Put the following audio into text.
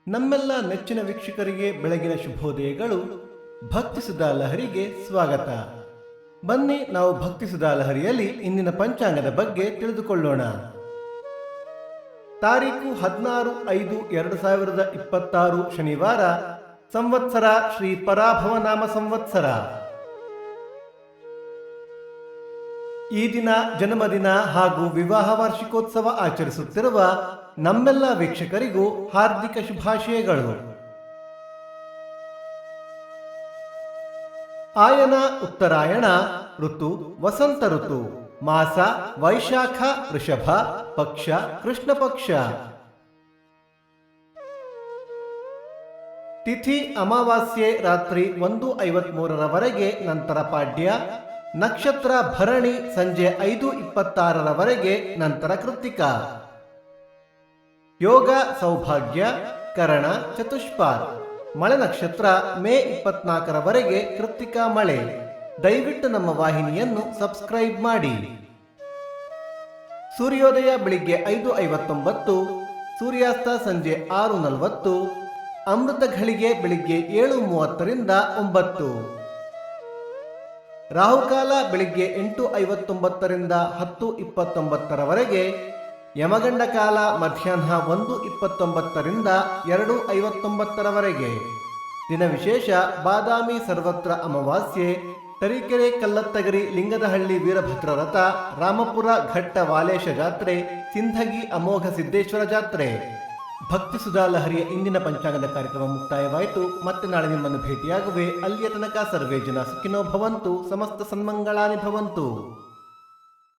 ನಮ್ಮೆಲ್ಲ ನೆಚ್ಚಿನ ವೀಕ್ಷಕರಿಗೆ ಬೆಳಗಿನ ಶುಭೋದಯಗಳು. ಭಕ್ತಿ ಸುಧಾ ಲಹರಿಗೆ ಸ್ವಾಗತ. ಬನ್ನಿ ನಾವು ಭಕ್ತಿ ಸುಧಾ ಲಹರಿಯಲ್ಲಿ ಇಂದಿನ ಪಂಚಾಂಗದ ಬಗ್ಗೆ ತಿಳಿದುಕೊಳ್ಳೋಣ. ತಾರೀಕು 16/5/2026 ಶನಿವಾರ, ಸಂವತ್ಸರ ಶ್ರೀ ಪರಾಭವನಾಮ ಸಂವತ್ಸರ. ಈ ದಿನ ಜನ್ಮದಿನ ಹಾಗೂ ವಿವಾಹ ವಾರ್ಷಿಕೋತ್ಸವ ಆಚರಿಸುತ್ತಿರುವ ನಮ್ಮೆಲ್ಲ ವೀಕ್ಷಕರಿಗೂ ಹಾರ್ದಿಕ ಶುಭಾಶಯಗಳು. ಆಯನ ಉತ್ತರಾಯಣ, ಋತು ವಸಂತ ಋತು, ಮಾಸ ವೈಶಾಖ ವೃಷಭ, ಪಕ್ಷ ಕೃಷ್ಣ ಪಕ್ಷ. ತಿಥಿ ಅಮಾವಾಸ್ಯೆ ರಾತ್ರಿ 1:53 ನಂತರ ಪಾಡ್ಯ, ನಕ್ಷತ್ರ ಭರಣಿ ಸಂಜೆ 5:26 ನಂತರ ಕೃತ್ತಿಕ. ಯೋಗ ಸೌಭಾಗ್ಯ, ಕರಣ ಚತುಷ್ಪಾತ್. ಮಳೆ ನಕ್ಷತ್ರ ಮೇ 24 ಕೃತ್ತಿಕ ಮಳೆ. ದಯವಿಟ್ಟು ನಮ್ಮ ವಾಹಿನಿಯನ್ನು ಸಬ್ಸ್ಕ್ರೈಬ್ ಮಾಡಿ. ಸೂರ್ಯೋದಯ ಬೆಳಿಗ್ಗೆ 5:59, ಸೂರ್ಯಾಸ್ತ ಸಂಜೆ 6:40, ಅಮೃತ ಘಳಿಗೆ ಬೆಳಿಗ್ಗೆ 7:30 9. ರಾಹುಕಾಲ ಬೆಳಿಗ್ಗೆ 8:59 10:29, ಯಮಗಂಡ ಕಾಲ ಮಧ್ಯಾಹ್ನ 1:29 2:59. ದಿನ ವಿಶೇಷ ಬಾದಾಮಿ ಸರ್ವತ್ರ ಅಮಾವಾಸ್ಯೆ, ತರೀಕೆರೆ ಕಲ್ಲತ್ತಗರಿ ಲಿಂಗದಹಳ್ಳಿ ವೀರಭದ್ರ ರಥ, ರಾಮಪುರ ಘಟ್ಟ ವಾಲೇಶ ಜಾತ್ರೆ, ಸಿಂಧಗಿ ಅಮೋಘ ಸಿದ್ದೇಶ್ವರ ಜಾತ್ರೆ. ಭಕ್ತಿ ಸುಧಾ ಲಹರಿಯ ಇಂದಿನ ಪಂಚಾಂಗದ ಕಾರ್ಯಕ್ರಮ ಮುಕ್ತಾಯವಾಯಿತು. ಮತ್ತೆ ನಾಳೆ ನಿಮ್ಮನ್ನು ಭೇಟಿಯಾಗುವೆ. ಅಲ್ಲಿಯ ತನಕ ಸರ್ವೇ ಜನ ಸುಖಿನೋ ಭವಂತು, ಸಮಸ್ತ ಸನ್ಮಂಗಳಾನಿ ಭವಂತು.